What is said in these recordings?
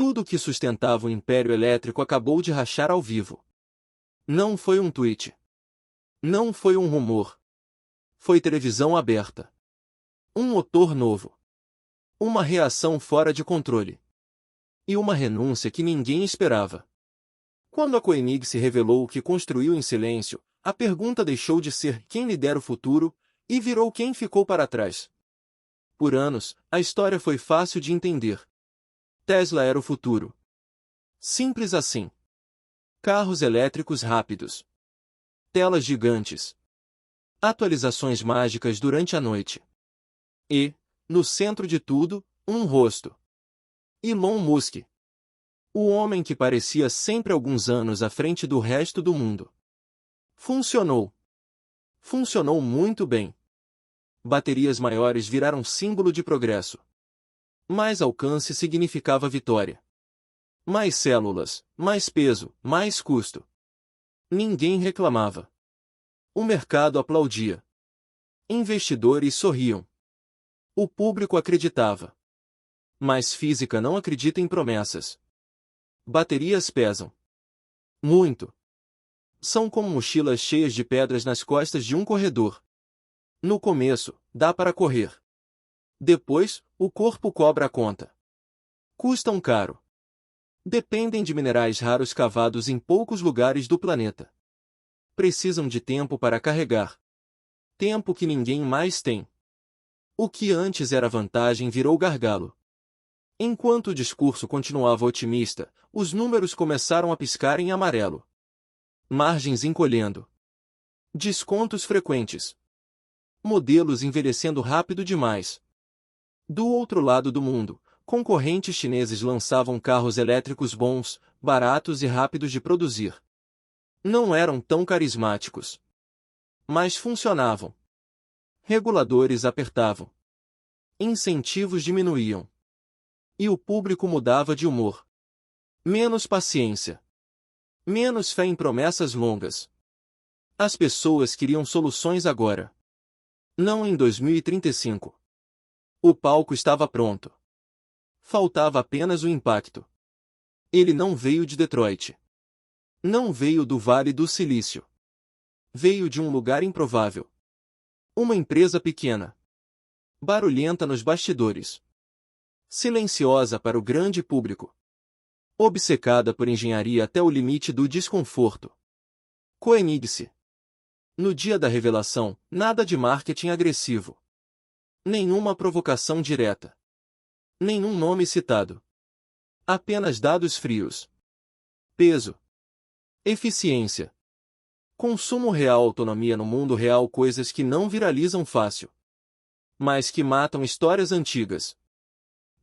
Tudo que sustentava o império elétrico acabou de rachar ao vivo. Não foi um tweet. Não foi um rumor. Foi televisão aberta. Um motor novo. Uma reação fora de controle. E uma renúncia que ninguém esperava. Quando a Koenig se revelou o que construiu em silêncio, a pergunta deixou de ser quem lidera o futuro e virou quem ficou para trás. Por anos, a história foi fácil de entender. Tesla era o futuro. Simples assim. Carros elétricos rápidos. Telas gigantes. Atualizações mágicas durante a noite. E, no centro de tudo, um rosto. Elon Musk. O homem que parecia sempre alguns anos à frente do resto do mundo. Funcionou. Funcionou muito bem. Baterias maiores viraram símbolo de progresso. Mais alcance significava vitória. Mais células, mais peso, mais custo. Ninguém reclamava. O mercado aplaudia. Investidores sorriam. O público acreditava. Mas física não acredita em promessas. Baterias pesam. Muito. São como mochilas cheias de pedras nas costas de um corredor. No começo, dá para correr. Depois, o corpo cobra a conta. Custam caro. Dependem de minerais raros cavados em poucos lugares do planeta. Precisam de tempo para carregar. Tempo que ninguém mais tem. O que antes era vantagem virou gargalo. Enquanto o discurso continuava otimista, os números começaram a piscar em amarelo. Margens encolhendo. Descontos frequentes. Modelos envelhecendo rápido demais. Do outro lado do mundo, concorrentes chineses lançavam carros elétricos bons, baratos e rápidos de produzir. Não eram tão carismáticos. Mas funcionavam. Reguladores apertavam. Incentivos diminuíam. E o público mudava de humor. Menos paciência. Menos fé em promessas longas. As pessoas queriam soluções agora. Não em 2035. O palco estava pronto. Faltava apenas o impacto. Ele não veio de Detroit. Não veio do Vale do Silício. Veio de um lugar improvável. Uma empresa pequena. Barulhenta nos bastidores. Silenciosa para o grande público. Obcecada por engenharia até o limite do desconforto. Koenig-se. No dia da revelação, nada de marketing agressivo. Nenhuma provocação direta. Nenhum nome citado. Apenas dados frios. Peso. Eficiência. Consumo real, autonomia no mundo real, coisas que não viralizam fácil. Mas que matam histórias antigas.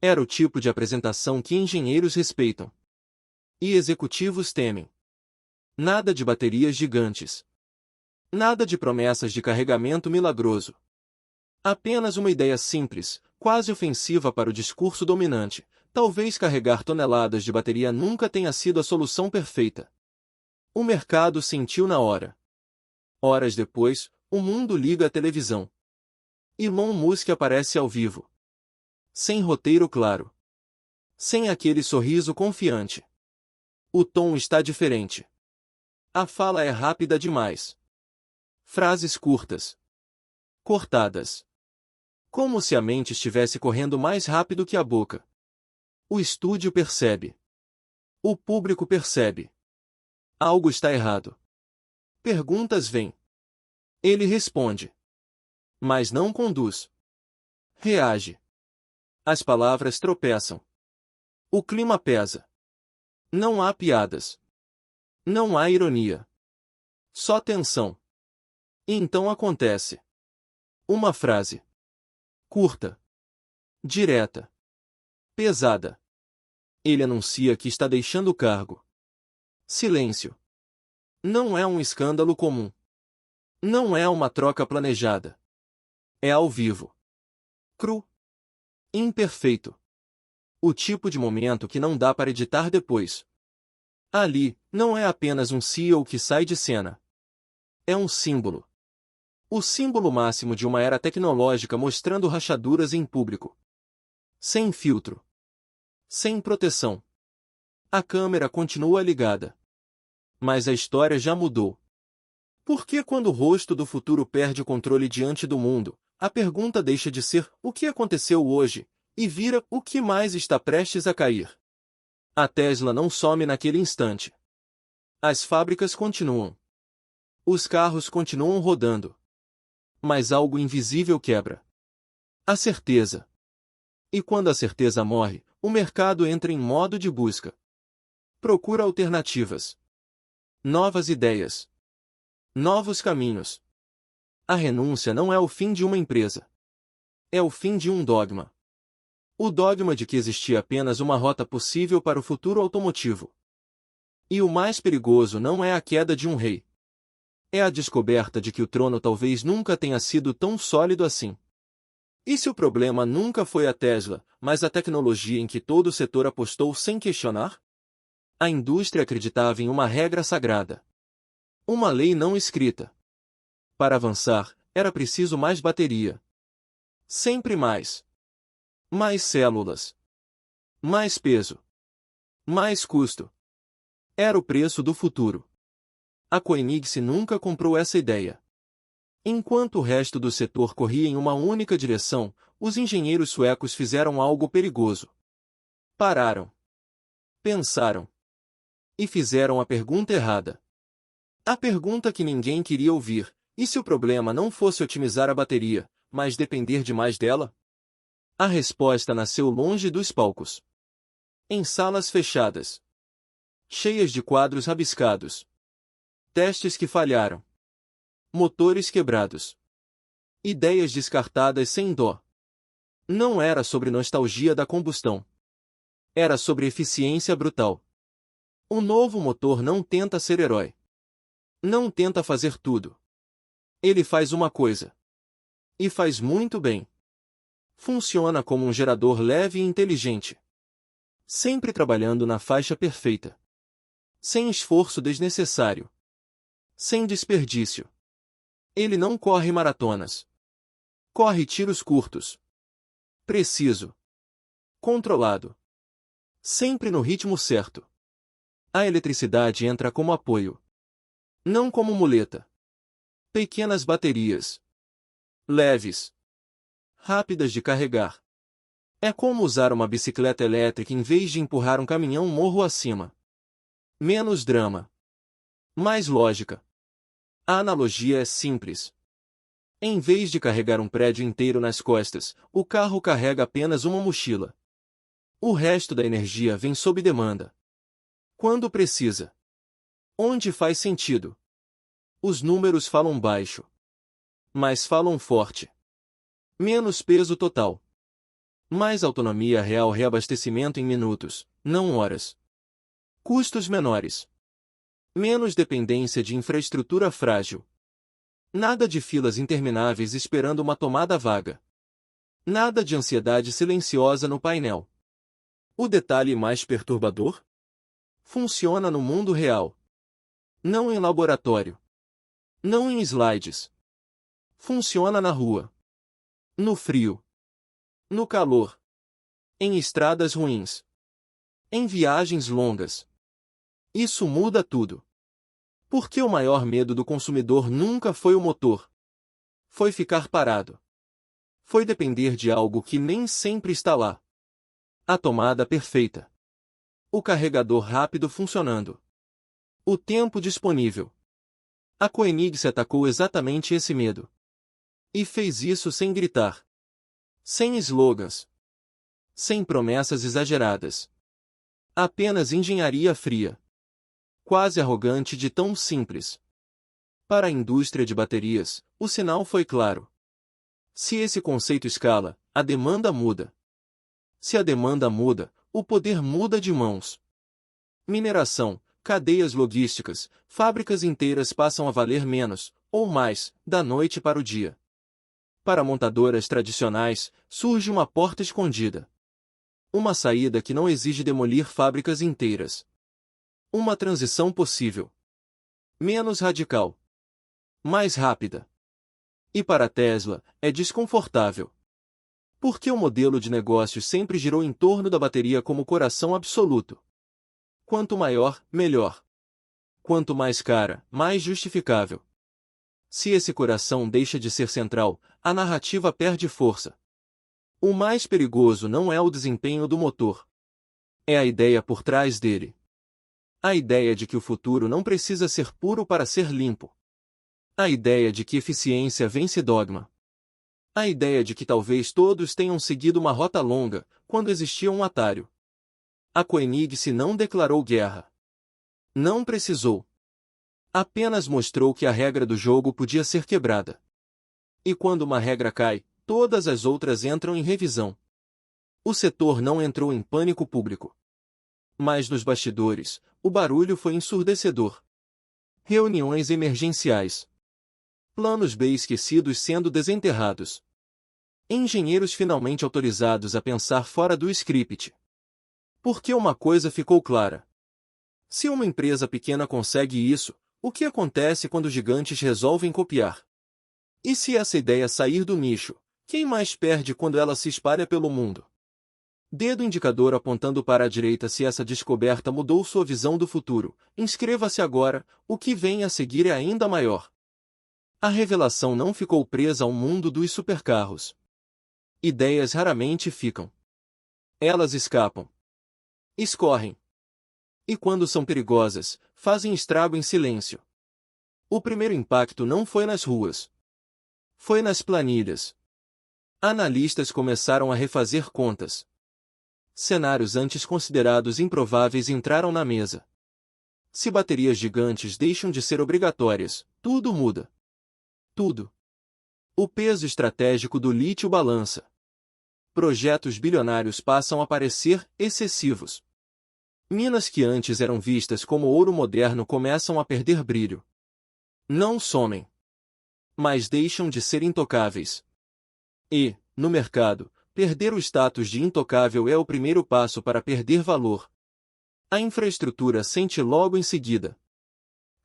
Era o tipo de apresentação que engenheiros respeitam. E executivos temem. Nada de baterias gigantes. Nada de promessas de carregamento milagroso. Apenas uma ideia simples, quase ofensiva para o discurso dominante. Talvez carregar toneladas de bateria nunca tenha sido a solução perfeita. O mercado sentiu na hora. Horas depois, o mundo liga a televisão. Elon Musk aparece ao vivo. Sem roteiro claro. Sem aquele sorriso confiante. O tom está diferente. A fala é rápida demais. Frases curtas. Cortadas. Como se a mente estivesse correndo mais rápido que a boca. O estúdio percebe. O público percebe. Algo está errado. Perguntas vêm. Ele responde. Mas não conduz. Reage. As palavras tropeçam. O clima pesa. Não há piadas. Não há ironia. Só tensão. E então acontece. Uma frase. Curta. Direta. Pesada. Ele anuncia que está deixando o cargo. Silêncio. Não é um escândalo comum. Não é uma troca planejada. É ao vivo. Cru. Imperfeito. O tipo de momento que não dá para editar depois. Ali, não é apenas um CEO que sai de cena. É um símbolo. O símbolo máximo de uma era tecnológica mostrando rachaduras em público. Sem filtro. Sem proteção. A câmera continua ligada. Mas a história já mudou. Porque quando o rosto do futuro perde o controle diante do mundo, a pergunta deixa de ser o que aconteceu hoje, e vira o que mais está prestes a cair. A Tesla não some naquele instante. As fábricas continuam. Os carros continuam rodando. Mas algo invisível quebra. A certeza. E quando a certeza morre, o mercado entra em modo de busca. Procura alternativas. Novas ideias. Novos caminhos. A renúncia não é o fim de uma empresa. É o fim de um dogma. O dogma de que existia apenas uma rota possível para o futuro automotivo. E o mais perigoso não é a queda de um rei. É a descoberta de que o trono talvez nunca tenha sido tão sólido assim. E se o problema nunca foi a Tesla, mas a tecnologia em que todo o setor apostou sem questionar? A indústria acreditava em uma regra sagrada. Uma lei não escrita. Para avançar, era preciso mais bateria. Sempre mais. Mais células. Mais peso. Mais custo. Era o preço do futuro. A Koenigsegg nunca comprou essa ideia. Enquanto o resto do setor corria em uma única direção, os engenheiros suecos fizeram algo perigoso. Pararam. Pensaram. E fizeram a pergunta errada. A pergunta que ninguém queria ouvir: e se o problema não fosse otimizar a bateria, mas depender demais dela? A resposta nasceu longe dos palcos. Em salas fechadas. Cheias de quadros rabiscados. Testes que falharam. Motores quebrados. Ideias descartadas sem dó. Não era sobre nostalgia da combustão. Era sobre eficiência brutal. O novo motor não tenta ser herói. Não tenta fazer tudo. Ele faz uma coisa. E faz muito bem. Funciona como um gerador leve e inteligente. Sempre trabalhando na faixa perfeita. Sem esforço desnecessário. Sem desperdício. Ele não corre maratonas. Corre tiros curtos. Preciso. Controlado. Sempre no ritmo certo. A eletricidade entra como apoio. Não como muleta. Pequenas baterias. Leves. Rápidas de carregar. É como usar uma bicicleta elétrica em vez de empurrar um caminhão morro acima. Menos drama. Mais lógica. A analogia é simples. Em vez de carregar um prédio inteiro nas costas, o carro carrega apenas uma mochila. O resto da energia vem sob demanda. Quando precisa. Onde faz sentido. Os números falam baixo. Mas falam forte. Menos peso total. Mais autonomia real, reabastecimento em minutos, não horas. Custos menores. Menos dependência de infraestrutura frágil. Nada de filas intermináveis esperando uma tomada vaga. Nada de ansiedade silenciosa no painel. O detalhe mais perturbador? Funciona no mundo real. Não em laboratório. Não em slides. Funciona na rua. No frio. No calor. Em estradas ruins. Em viagens longas. Isso muda tudo. Porque o maior medo do consumidor nunca foi o motor. Foi ficar parado. Foi depender de algo que nem sempre está lá. A tomada perfeita. O carregador rápido funcionando. O tempo disponível. A Koenigsegg atacou exatamente esse medo. E fez isso sem gritar. Sem slogans. Sem promessas exageradas. Apenas engenharia fria. Quase arrogante de tão simples. Para a indústria de baterias, o sinal foi claro. Se esse conceito escala, a demanda muda. Se a demanda muda, o poder muda de mãos. Mineração, cadeias logísticas, fábricas inteiras passam a valer menos, ou mais, da noite para o dia. Para montadoras tradicionais, surge uma porta escondida. Uma saída que não exige demolir fábricas inteiras. Uma transição possível. Menos radical. Mais rápida. E para a Tesla, é desconfortável. Porque o modelo de negócios sempre girou em torno da bateria como coração absoluto. Quanto maior, melhor. Quanto mais cara, mais justificável. Se esse coração deixa de ser central, a narrativa perde força. O mais perigoso não é o desempenho do motor. É a ideia por trás dele. A ideia de que o futuro não precisa ser puro para ser limpo. A ideia de que eficiência vence dogma. A ideia de que talvez todos tenham seguido uma rota longa, quando existia um atalho. A Koenig não declarou guerra. Não precisou. Apenas mostrou que a regra do jogo podia ser quebrada. E quando uma regra cai, todas as outras entram em revisão. O setor não entrou em pânico público. Mas nos bastidores, o barulho foi ensurdecedor. Reuniões emergenciais. Planos B esquecidos sendo desenterrados. Engenheiros finalmente autorizados a pensar fora do script. Porque uma coisa ficou clara. Se uma empresa pequena consegue isso, o que acontece quando gigantes resolvem copiar? E se essa ideia sair do nicho, quem mais perde quando ela se espalha pelo mundo? Dedo indicador apontando para a direita se essa descoberta mudou sua visão do futuro. Inscreva-se agora, o que vem a seguir é ainda maior. A revelação não ficou presa ao mundo dos supercarros. Ideias raramente ficam. Elas escapam. Escorrem. E quando são perigosas, fazem estrago em silêncio. O primeiro impacto não foi nas ruas. Foi nas planilhas. Analistas começaram a refazer contas. Cenários antes considerados improváveis entraram na mesa. Se baterias gigantes deixam de ser obrigatórias, tudo muda. Tudo. O peso estratégico do lítio balança. Projetos bilionários passam a parecer excessivos. Minas que antes eram vistas como ouro moderno começam a perder brilho. Não somem. Mas deixam de ser intocáveis. E, no mercado, perder o status de intocável é o primeiro passo para perder valor. A infraestrutura sente logo em seguida.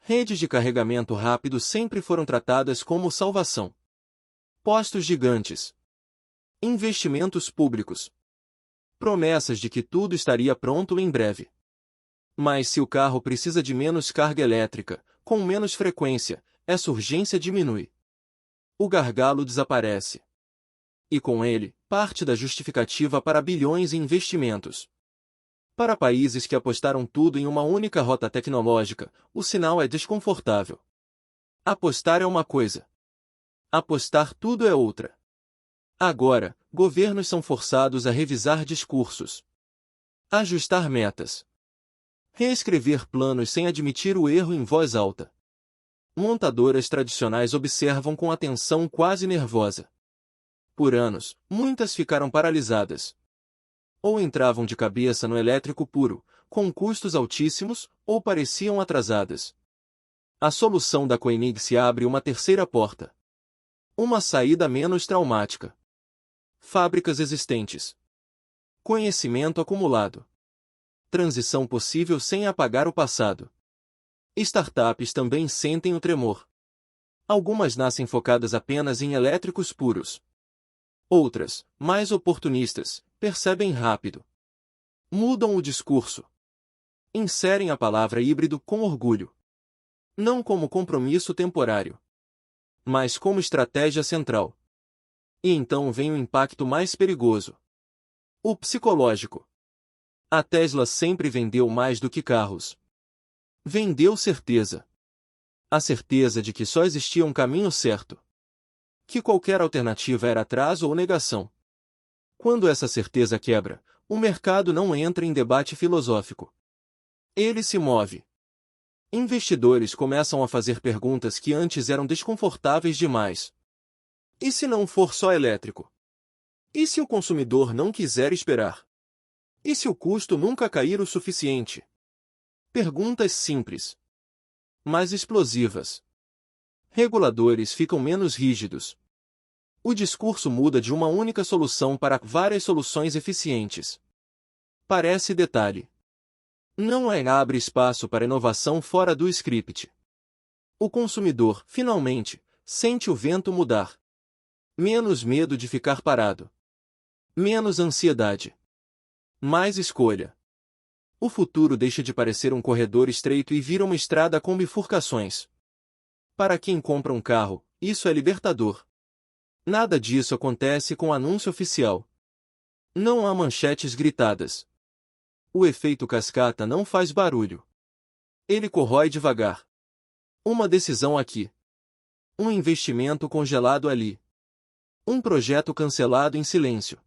Redes de carregamento rápido sempre foram tratadas como salvação. Postos gigantes. Investimentos públicos. Promessas de que tudo estaria pronto em breve. Mas se o carro precisa de menos carga elétrica, com menos frequência, essa urgência diminui. O gargalo desaparece. E com ele, parte da justificativa para bilhões em investimentos. Para países que apostaram tudo em uma única rota tecnológica, o sinal é desconfortável. Apostar é uma coisa. Apostar tudo é outra. Agora, governos são forçados a revisar discursos. Ajustar metas. Reescrever planos sem admitir o erro em voz alta. Montadoras tradicionais observam com atenção quase nervosa. Por anos, muitas ficaram paralisadas. Ou entravam de cabeça no elétrico puro, com custos altíssimos, ou pareciam atrasadas. A solução da Koenig se abre uma terceira porta. Uma saída menos traumática. Fábricas existentes. Conhecimento acumulado. Transição possível sem apagar o passado. Startups também sentem o tremor. Algumas nascem focadas apenas em elétricos puros. Outras, mais oportunistas, percebem rápido. Mudam o discurso. Inserem a palavra híbrido com orgulho. Não como compromisso temporário, mas como estratégia central. E então vem o impacto mais perigoso. O psicológico. A Tesla sempre vendeu mais do que carros. Vendeu certeza. A certeza de que só existia um caminho certo. Que qualquer alternativa era atraso ou negação. Quando essa certeza quebra, o mercado não entra em debate filosófico. Ele se move. Investidores começam a fazer perguntas que antes eram desconfortáveis demais. E se não for só elétrico? E se o consumidor não quiser esperar? E se o custo nunca cair o suficiente? Perguntas simples, mas explosivas. Reguladores ficam menos rígidos. O discurso muda de uma única solução para várias soluções eficientes. Parece detalhe. Não abre espaço para inovação fora do script. O consumidor, finalmente, sente o vento mudar. Menos medo de ficar parado. Menos ansiedade. Mais escolha. O futuro deixa de parecer um corredor estreito e vira uma estrada com bifurcações. Para quem compra um carro, isso é libertador. Nada disso acontece com o anúncio oficial. Não há manchetes gritadas. O efeito cascata não faz barulho. Ele corrói devagar. Uma decisão aqui. Um investimento congelado ali. Um projeto cancelado em silêncio.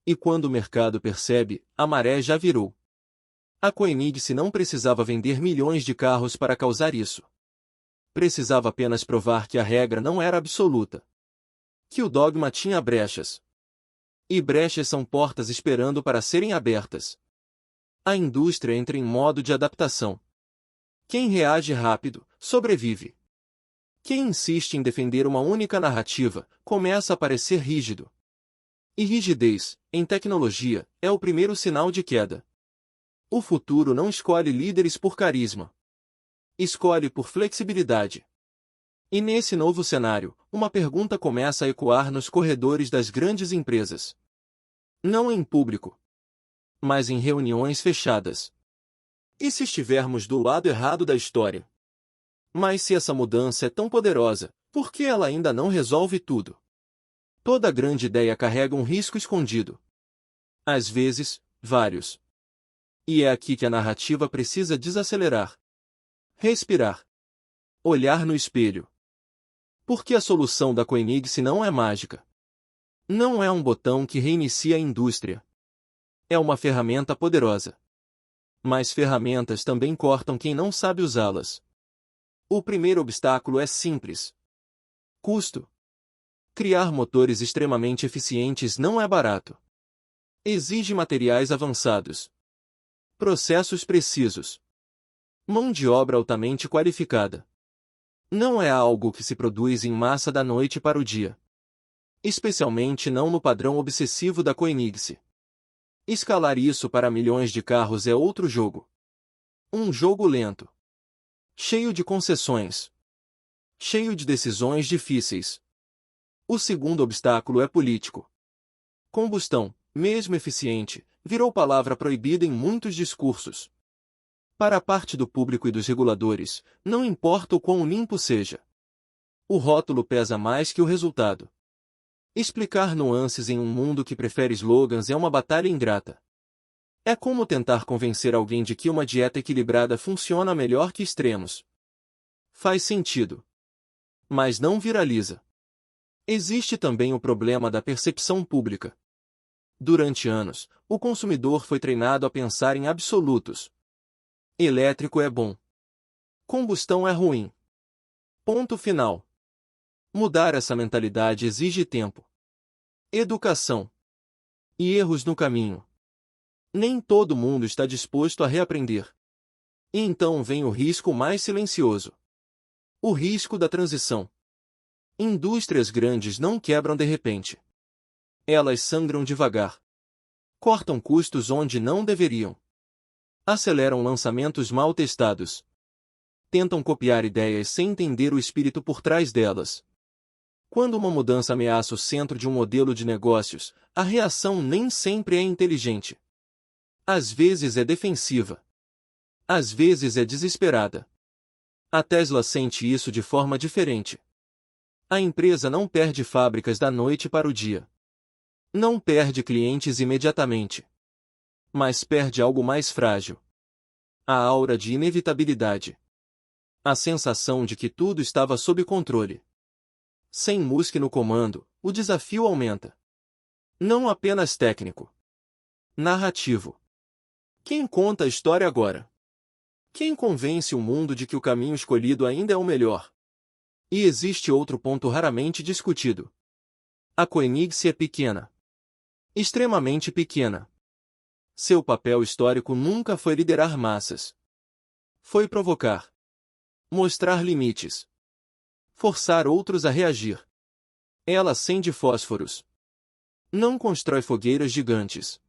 E quando o mercado percebe, a maré já virou. A Koenigsegg não precisava vender milhões de carros para causar isso. Precisava apenas provar que a regra não era absoluta. Que o dogma tinha brechas. E brechas são portas esperando para serem abertas. A indústria entra em modo de adaptação. Quem reage rápido, sobrevive. Quem insiste em defender uma única narrativa, começa a parecer rígido. E rigidez, em tecnologia, é o primeiro sinal de queda. O futuro não escolhe líderes por carisma. Escolhe por flexibilidade. E nesse novo cenário, uma pergunta começa a ecoar nos corredores das grandes empresas. Não em público, mas em reuniões fechadas. E se estivermos do lado errado da história? Mas se essa mudança é tão poderosa, por que ela ainda não resolve tudo? Toda grande ideia carrega um risco escondido. Às vezes, vários. E é aqui que a narrativa precisa desacelerar. Respirar. Olhar no espelho. Porque a solução da Koenigsegg não é mágica. Não é um botão que reinicia a indústria. É uma ferramenta poderosa. Mas ferramentas também cortam quem não sabe usá-las. O primeiro obstáculo é simples. Custo. Criar motores extremamente eficientes não é barato. Exige materiais avançados. Processos precisos. Mão de obra altamente qualificada. Não é algo que se produz em massa da noite para o dia. Especialmente não no padrão obsessivo da Koenigsegg. Escalar isso para milhões de carros é outro jogo. Um jogo lento. Cheio de concessões. Cheio de decisões difíceis. O segundo obstáculo é político. Combustão, mesmo eficiente, virou palavra proibida em muitos discursos. Para a parte do público e dos reguladores, não importa o quão limpo seja. O rótulo pesa mais que o resultado. Explicar nuances em um mundo que prefere slogans é uma batalha ingrata. É como tentar convencer alguém de que uma dieta equilibrada funciona melhor que extremos. Faz sentido. Mas não viraliza. Existe também o problema da percepção pública. Durante anos, o consumidor foi treinado a pensar em absolutos. Elétrico é bom. Combustão é ruim. Ponto final. Mudar essa mentalidade exige tempo. Educação. E erros no caminho. Nem todo mundo está disposto a reaprender. E então vem o risco mais silencioso. O risco da transição. Indústrias grandes não quebram de repente. Elas sangram devagar. Cortam custos onde não deveriam. Aceleram lançamentos mal testados. Tentam copiar ideias sem entender o espírito por trás delas. Quando uma mudança ameaça o centro de um modelo de negócios, a reação nem sempre é inteligente. Às vezes é defensiva. Às vezes é desesperada. A Tesla sente isso de forma diferente. A empresa não perde fábricas da noite para o dia. Não perde clientes imediatamente. Mas perde algo mais frágil. A aura de inevitabilidade. A sensação de que tudo estava sob controle. Sem Musk no comando, o desafio aumenta. Não apenas técnico. Narrativo. Quem conta a história agora? Quem convence o mundo de que o caminho escolhido ainda é o melhor? E existe outro ponto raramente discutido. A Koenigsegg é pequena. Extremamente pequena. Seu papel histórico nunca foi liderar massas. Foi provocar. Mostrar limites. Forçar outros a reagir. Ela acende fósforos. Não constrói fogueiras gigantes.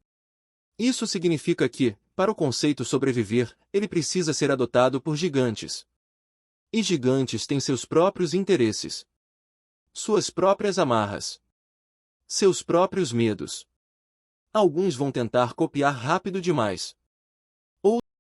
Isso significa que, para o conceito sobreviver, ele precisa ser adotado por gigantes. E gigantes têm seus próprios interesses. Suas próprias amarras. Seus próprios medos. Alguns vão tentar copiar rápido demais. Ou